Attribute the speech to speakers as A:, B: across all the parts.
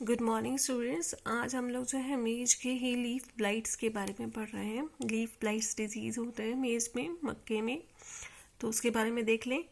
A: Good morning students. आज हम लोग जो है मेज के ही लीफ ब्लाइट्स के बारे में पढ़ रहे हैं। लीफ ब्लाइट्स डिजीज़ होते हैं मेज में, मक्के में, तो उसके बारे में देख लें।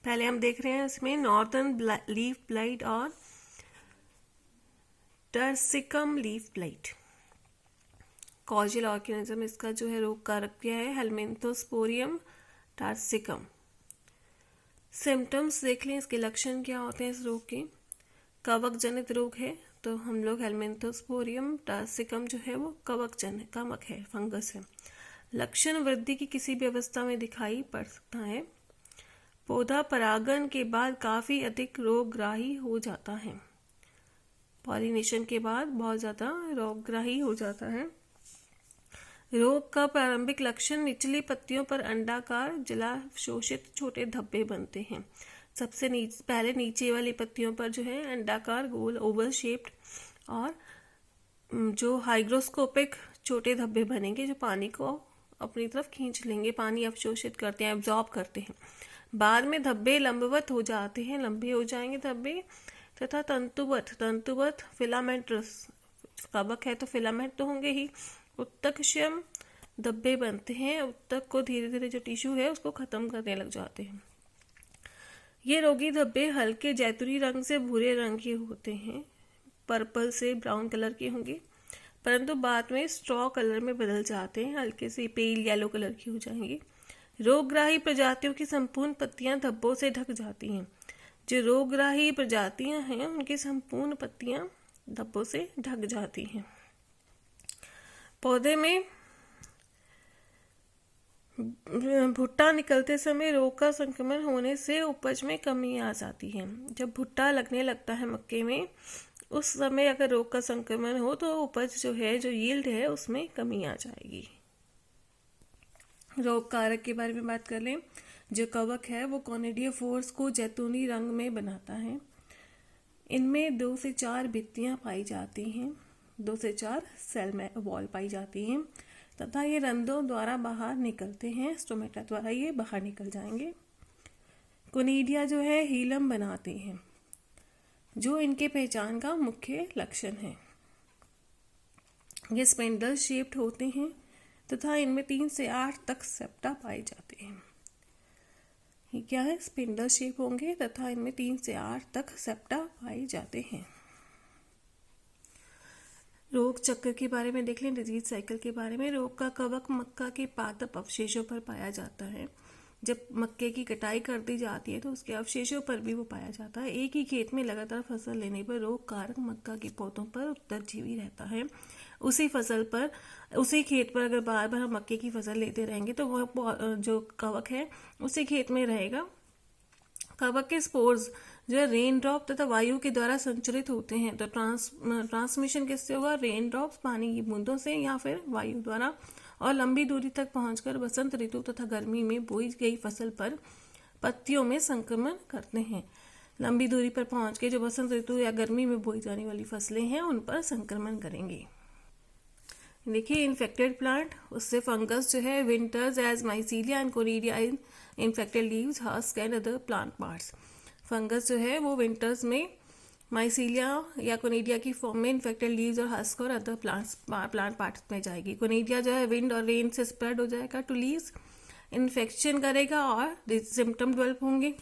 A: पहले हम देख रहे हैं इसमें नॉर्दर्न लीफ ब्लाइट और टर्सिकम लीफ ब्लाइट। कॉजियल ऑर्गेनिज्म इसका जो है रोग कारक क्या है, हेलमिंथोस्पोरियम टर्सिकम। सिम्टम्स देख लें, इसके लक्षण क्या होते हैं इस रोग के। कवक जनित रोग है तो हम लोग हेलमिंथोस्पोरियम टर्सिकम जो है वो कवक है, फंगस है। लक्षण वृद्धि की किसी भी अवस्था में दिखाई पड़ सकता है। पौधा परागण के बाद काफ़ी अधिक रोगग्राही हो जाता है। पॉलिनेशन के बाद बहुत ज़्यादा रोगग्राही हो जाता है। रोग का प्रारंभिक लक्षण निचली पत्तियों पर अंडाकार जलाशोषित छोटे धब्बे बनते हैं। सबसे पहले नीचे वाली पत्तियों पर जो है अंडाकार गोल ओवल शेप्ड और जो हाइग्रोस्कोपिक छोटे धब्बे बनेंगे जो पानी को अपनी तरफ खींच लेंगे, पानी अवशोषित करते हैं, एब्जॉर्ब करते हैं। बाद में धब्बे लंबवत हो जाते हैं, लंबे हो जाएंगे धब्बे, तथा तंतुवत फिलामेंटस, कवक है तो फिलामेंट तो होंगे ही, उत्तकशयम धब्बे बनते हैं। उत्तक को धीरे धीरे जो टिश्यू है उसको खत्म करने लग जाते हैं। ये रोगी धब्बे हल्के जैतूनी रंग से भूरे रंग के होते हैं, पर्पल से ब्राउन कलर के होंगे, परंतु बाद में स्ट्रॉ कलर में बदल जाते हैं, हल्के से पेल येलो कलर की हो जाएंगी। रोगग्राही प्रजातियों की संपूर्ण पत्तियां धब्बों से ढक जाती हैं। जो रोगग्राही प्रजातियां हैं उनकी संपूर्ण पत्तियां धब्बों से ढक जाती हैं। पौधे में भुट्टा निकलते समय रोग का संक्रमण होने से उपज में कमी आ जाती है। जब भुट्टा लगने लगता है मक्के में, उस समय अगर रोग का संक्रमण हो तो उपज जो है, जो यील्ड है, उसमें कमी आ जाएगी। रोग कारक के बारे में बात कर लें। जो कवक है वो कॉनिडियोफोर्स को जैतूनी रंग में बनाता है। इनमें 2 से 4 भित्तियां पाई जाती हैं, 2 से 4 सेल में वॉल पाई जाती हैं, तथा ये रंध्रों द्वारा बाहर निकलते हैं, स्टोमेटा द्वारा ये बाहर निकल जाएंगे। कोनिडिया जो है हीलम बनाते हैं, जो इनके पहचान का मुख्य लक्षण है। ये स्पेंडल शेप्ड होते हैं तथा इनमें 3 से 8 तक सेप्टा पाए जाते हैं। ये क्या है, स्पेंडल शेप होंगे तथा इनमें 3 से 8 तक सेप्टा पाए जाते हैं। रोग चक्र के बारे में देख लें, डिजीज साइकिल के बारे में। रोग का कवक मक्का के पादप अवशेषों पर पाया जाता है। जब मक्के की कटाई कर दी जाती है तो उसके अवशेषों पर भी वो पाया जाता है। एक ही खेत में लगातार फसल लेने पर रोग कारक मक्का के पौधों पर उत्तरजीवी रहता है। उसी फसल पर, उसी खेत पर अगर बार बार हम मक्के की फसल लेते रहेंगे तो वह जो कवक है उसी खेत में रहेगा। कवक के स्पोर्स जो रेन ड्रॉप तथा वायु के द्वारा संचरित होते हैं। तो ट्रांसमिशन किससे होगा, रेन ड्रॉप्स, पानी की बूंदों से, या फिर वायु द्वारा, और लंबी दूरी तक पहुंचकर वसंत ऋतु तथा गर्मी में बोई गई फसल पर पत्तियों में संक्रमण करते हैं। लंबी दूरी पर पहुंच के जो वसंत ऋतु या गर्मी में बोई जाने वाली फसलें हैं उन पर संक्रमण करेंगे। देखिए इन्फेक्टेड प्लांट, उससे फंगस जो है winters as mycelia and conidia in infected leaves, husk and other plant parts. Fungus जो है वो विंटर्स में माइसीलिया या कोनिडिया की फॉर्म में इन्फेक्टेड लीव्स और हस्क और अदर प्लांट पार्ट्स में जाएगी। कोनिडिया जो है विंड और रेन से स्प्रेड हो जाएगा टू लीव्स, इन्फेक्शन करेगा और सिम्टम डेवलप होंगे।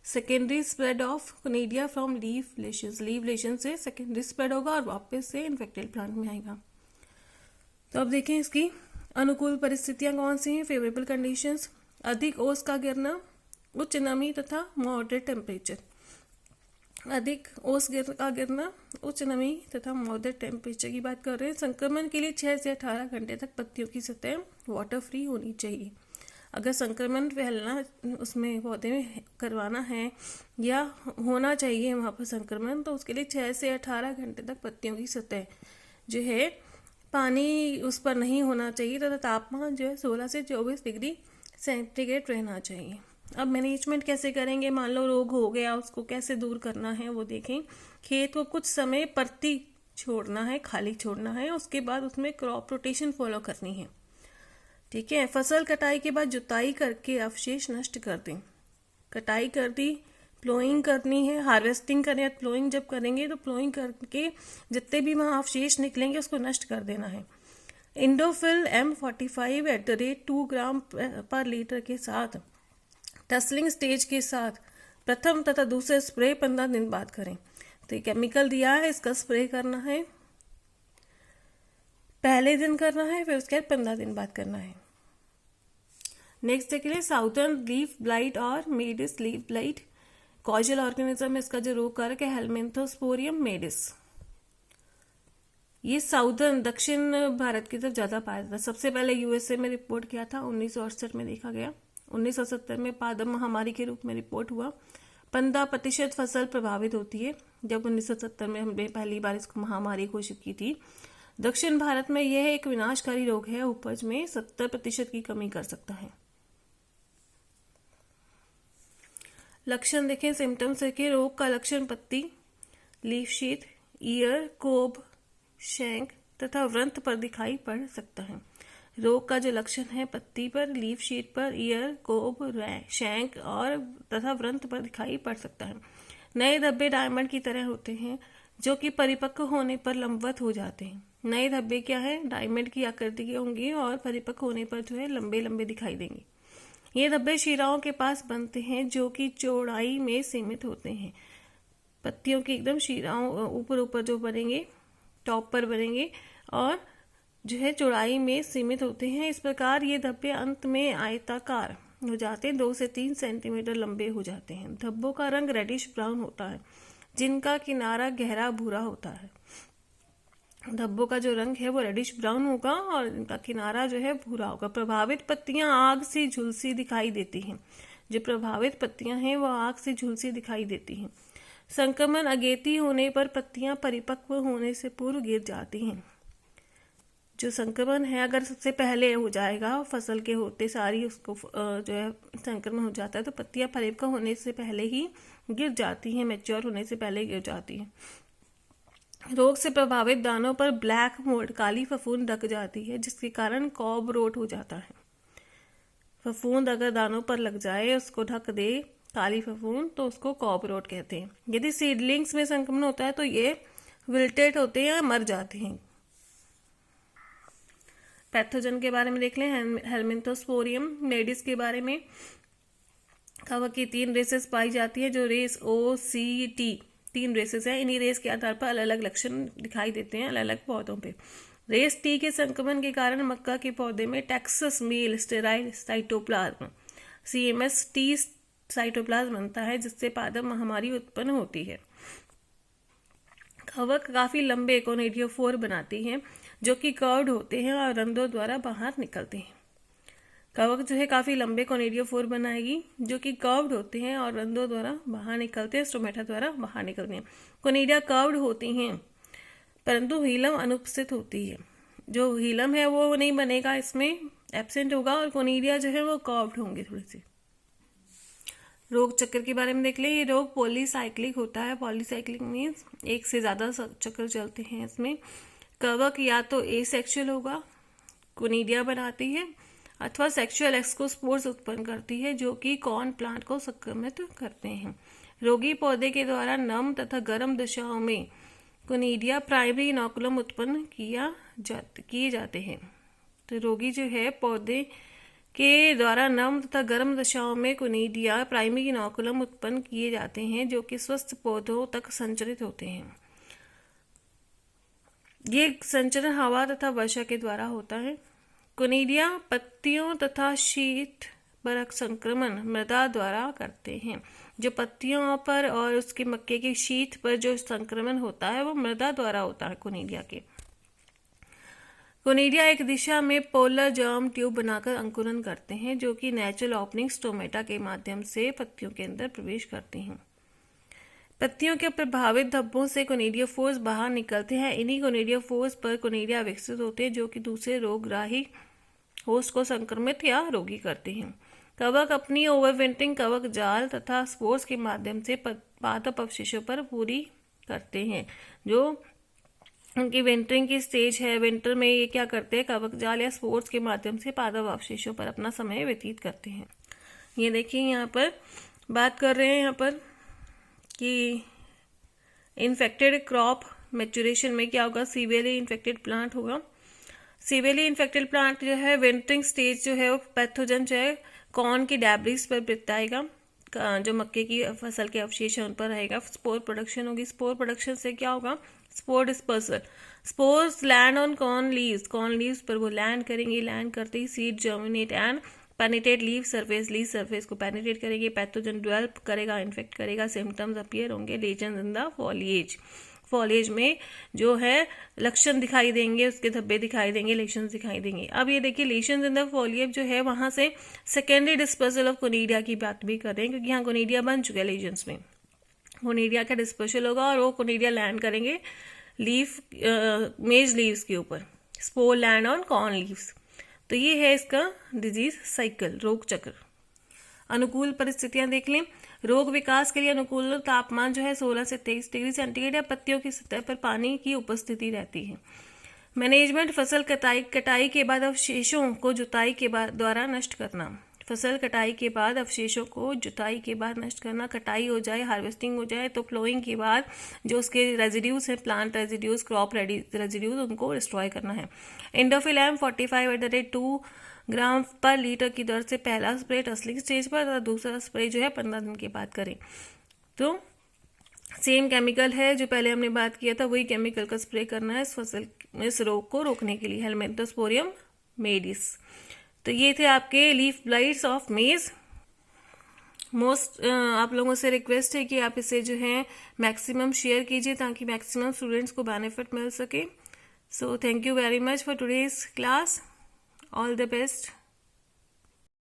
A: Secondary spread of conidia from leaf lesion से सेकेंडरी स्प्रेड होगा और वापस से इन्फेक्टेड प्लांट में आएगा। तो अब देखें इसकी अनुकूल परिस्थितियां कौन सी हैं। फेवरेबल कंडीशंस, अधिक ओस का गिरना, उच्च नमी तथा मॉडरेट टेम्परेचर। अधिक ओस का गिरना, उच्च नमी तथा मॉडरेट टेम्परेचर की बात कर रहे हैं। संक्रमण के लिए 6 से 18 घंटे तक पत्तियों की सतह वाटर फ्री होनी चाहिए। अगर संक्रमण फैलना उसमें पौधे में करवाना है या होना चाहिए वहाँ पर संक्रमण, तो उसके लिए 6 से 18 घंटे तक पत्तियों की सतह जो है पानी उस पर नहीं होना चाहिए तथा तापमान जो है 16 से 24 डिग्री सेंटीग्रेड रहना चाहिए। अब मैनेजमेंट कैसे करेंगे, मान लो रोग हो गया, उसको कैसे दूर करना है वो देखें। खेत को कुछ समय परती छोड़ना है, खाली छोड़ना है, उसके बाद उसमें क्रॉप रोटेशन फॉलो करनी है। ठीक है। फसल कटाई के बाद जुताई करके अवशेष नष्ट कर दें। कटाई कर दी, प्लोइंग करनी है, हार्वेस्टिंग करें या प्लोइंग जब करेंगे तो प्लोइंग करके जितने भी वहाँ अवशेष निकलेंगे उसको नष्ट कर देना है। इंडोफिल M45 @ 2 ग्राम पर लीटर के साथ टसलिंग स्टेज के साथ प्रथम तथा दूसरे स्प्रे 15 दिन बाद करें। तो ये केमिकल दिया है, इसका स्प्रे करना है, पहले दिन करना है, फिर उसके बाद 15 दिन बाद करना है। नेक्स्ट देखिए साउदर्न लीफ ब्लाइट और मेडिस लीफ ब्लाइट। कॉजल ऑर्गेनिज्म में इसका जो रोग कारक है हेलमिंथोस्पोरियम मेडिस। ये साउदर्न दक्षिण भारत की तरफ ज्यादा पाया जाता है। सबसे पहले USA में रिपोर्ट किया था, 1968 में देखा गया। 1970 में पादप महामारी के रूप में रिपोर्ट हुआ। 15% फसल प्रभावित होती है। जब 1970 में हमने पहली बार इसको महामारी घोषित की थी। दक्षिण भारत में यह एक विनाशकारी रोग है, उपज में 70% की कमी कर सकता है। लक्षण देखें, सिम्टम्स देखें। रोग का लक्षण पत्ती, लीफ शीथ, ईयर, कोब, शैंक तथा व्रंत पर दिखाई पड़ सकता है। रोग का जो लक्षण है पत्ती पर, लीफ शीट पर, ईयर, कोब, शैंक और तथा व्रंत पर दिखाई पड़ सकता है। नए धब्बे डायमंड की तरह होते हैं जो कि परिपक्व होने पर लंबवत हो जाते हैं। नए धब्बे क्या है, डायमंड की आकृति के होंगे और परिपक्व होने पर जो है लंबे लंबे दिखाई देंगे। ये धब्बे शिराओं के पास बनते हैं जो कि चौड़ाई में सीमित होते हैं। पत्तियों की एकदम शिराओं ऊपर ऊपर जो बनेंगे, टॉप पर बनेंगे और जो है चौड़ाई में सीमित होते हैं। इस प्रकार ये धब्बे अंत में आयताकार हो जाते हैं, 2 से 3 सेंटीमीटर लंबे हो जाते हैं। धब्बों का रंग रेडिश ब्राउन होता है जिनका किनारा गहरा भूरा होता है। धब्बों का जो रंग है वो रेडिश ब्राउन होगा और इनका किनारा जो है भूरा होगा। प्रभावित पत्तियां आग से झुलसी दिखाई देती हैं। जो प्रभावित पत्तियां हैं वो आग से झुलसी दिखाई देती हैं। संक्रमण अगेती होने पर पत्तियां परिपक्व होने से पूर्व गिर जाती हैं। जो संक्रमण है अगर सबसे पहले हो जाएगा, फसल के होते सारी उसको जो है संक्रमण हो जाता है तो पत्तियां परिपक्व होने से पहले ही गिर जाती हैं, मैच्योर होने से पहले गिर जाती हैं। रोग से प्रभावित दानों पर ब्लैक मोल्ड, काली फफूंद ढक जाती है जिसके कारण कॉब रोट हो जाता है। फफूंद अगर दानों पर लग जाए, उसको ढक दे काली फफूंद, तो उसको कॉब रोट कहते हैं। यदि सीडलिंग्स में संक्रमण होता है तो ये विल्टेड होते हैं, मर जाते हैं। पैथोजन के बारे में देख लें। हेलमिंथोस्पोरियम मेडिस के बारे में कवक की 3 रेसेस पाई जाती है, जो रेस OCT 3 रेसेस है। इन्हीं रेस के आधार पर अलग अलग लक्षण दिखाई देते हैं अलग अलग पौधों पे। रेस T के संक्रमण के कारण मक्का के पौधे में Texas male sterile cytoplasm CMS T cytoplasm बनता है जिससे पादप महामारी उत्पन्न होती है। कवक काफी लंबे कोनिडियोफोर बनाती है जो कि कर्व्ड होते हैं और रंध्रों द्वारा बाहर निकलते हैं। कवक जो है काफी लंबे कोनिडियोफोर बनाएगी जो कि कर्व्ड होते हैं और रंध्रों द्वारा बाहर निकलते हैं, स्टोमेटा द्वारा बाहर निकलते हैं। कोनिडिया कर्व्ड होती हैं परंतु हीलम अनुपस्थित होती है। जो हीलम है वो नहीं बनेगा, इसमें एब्सेंट होगा और कोनिडिया जो है वो कर्व्ड होंगे थोड़े से। रोग चक्र के बारे में देख ले। ये रोग पॉलीसाइक्लिक होता है। पॉलीसाइक्लिक मीन्स एक से ज्यादा चक्र चलते हैं इसमें। कवक या तो एसेक्सुअल होगा, कोनिडिया बनाती है, अथवा सेक्सुअल एक्सकोस्पोर्स उत्पन्न करती है जो कि कॉर्न प्लांट को संक्रमित करते हैं। रोगी पौधे के द्वारा नम तथा गर्म दशाओं में कोनिडिया प्राइमरी इनोकुलम उत्पन्न किए जाते हैं। तो रोगी जो है पौधे के द्वारा नम तथा गर्म दशाओं में कोनिडिया प्राइमरी इनोकुलम उत्पन्न किए जाते हैं जो कि स्वस्थ पौधों तक संचरित होते हैं। ये संचरण हवा तथा वर्षा के द्वारा होता है। कोनिडिया पत्तियों तथा शीत पर संक्रमण मृदा द्वारा करते हैं। जो पत्तियों पर और उसके मक्के की शीत पर जो संक्रमण होता है वो मृदा द्वारा होता है कोनिडिया के। कोनिडिया एक दिशा में पोलर जर्म ट्यूब बनाकर अंकुरन करते हैं जो कि नेचुरल ओपनिंग स्टोमेटा के माध्यम से पत्तियों के अंदर प्रवेश करते हैं। पत्तियों के प्रभावित धब्बों से कोनिडियोफोर्स बाहर निकलते हैं। इन्हीं कोनिडियोफोर्स पर कोनिडिया विकसित होते हैं जो कि दूसरे रोगग्राही होस्ट को संक्रमित या रोगी करते हैं। कवक अपनी ओवरविंटरिंग कवक जाल तथा स्पोर्स के माध्यम से पादप अवशेषों पर पूरी करते हैं। जो उनकी विंटरिंग की स्टेज है, विंटर में ये क्या करते हैं, कवक जाल या स्पोर्स के माध्यम से पादप अवशेषों पर अपना समय व्यतीत करते हैं। ये देखिए यहाँ पर बात कर रहे हैं यहाँ पर कि इन्फेक्टेड क्रॉप मैच्योरेशन में क्या होगा, सीवियरली इन्फेक्टेड प्लांट होगा। सीवियरली इन्फेक्टेड प्लांट जो है विंटरिंग स्टेज जो है वो पैथोजन जो है कॉर्न की डैब्रिज पर बिताएगा, जो मक्के की फसल के अवशेष उन पर रहेगा। स्पोर प्रोडक्शन होगी। स्पोर प्रोडक्शन से क्या होगा, spore dispersal. Spores land on corn leaves पर वो लैंड करेंगे। लैंड करते ही seed germinate and penetrate leaf surface को पेनिट्रेट करेंगे। पैथोजन डेवलप करेगा, इन्फेक्ट करेगा। सिम्टम्स अपीयर होंगे। लेजन्स इन द फॉलिएज में जो है लक्षण दिखाई देंगे, उसके धब्बे दिखाई देंगे, लेशंस दिखाई देंगे। अब ये देखिए लेशंस इन द फॉलिएज जो है वहां से सेकेंडरी डिस्पर्सल ऑफ कोनिडिया की बात भी कर रहे हैं, क्योंकि यहाँ कोनिडिया बन चुका है लेजन्स में। कोनिडिया का डिस्पर्सल होगा और वो कोनिडिया लैंड करेंगे मेज लीव्स के ऊपर। Spore land on corn leaves. तो ये है इसका डिजीज साइकिल, रोग चक्र। अनुकूल परिस्थितियां देख लें। रोग विकास के लिए अनुकूल तापमान जो है 16 से 23 डिग्री सेंटीग्रेड या पत्तियों की सतह पर पानी की उपस्थिति रहती है। मैनेजमेंट, फसल कटाई के बाद अवशेषों को जुताई के बाद द्वारा नष्ट करना। फसल कटाई के बाद अवशेषों को जुताई के बाद नष्ट करना। कटाई हो जाए, हार्वेस्टिंग हो जाए तो फ्लोइंग के बाद जो उसके रेजिड्यूज हैं, प्लांट रेजिड्यूज, क्रॉप रेजिड्यूज, उनको डिस्ट्रॉय करना है। इंडोफिलैम 45/2 ग्राम पर लीटर की दर से पहला स्प्रे टसलिंग स्टेज पर और दूसरा स्प्रे जो है 15 दिन के बाद करें। तो सेम केमिकल है जो पहले हमने बात किया था, वही केमिकल का स्प्रे करना है इस रोग को रोकने के लिए, हेलमिंथोस्पोरियम मेडिस। तो ये थे आपके लीफ ब्लाइट्स ऑफ मेज। आप लोगों से रिक्वेस्ट है कि आप इसे जो है मैक्सिमम शेयर कीजिए ताकि मैक्सिमम स्टूडेंट्स को बेनिफिट मिल सके। So thank you very much for today's class. All the best.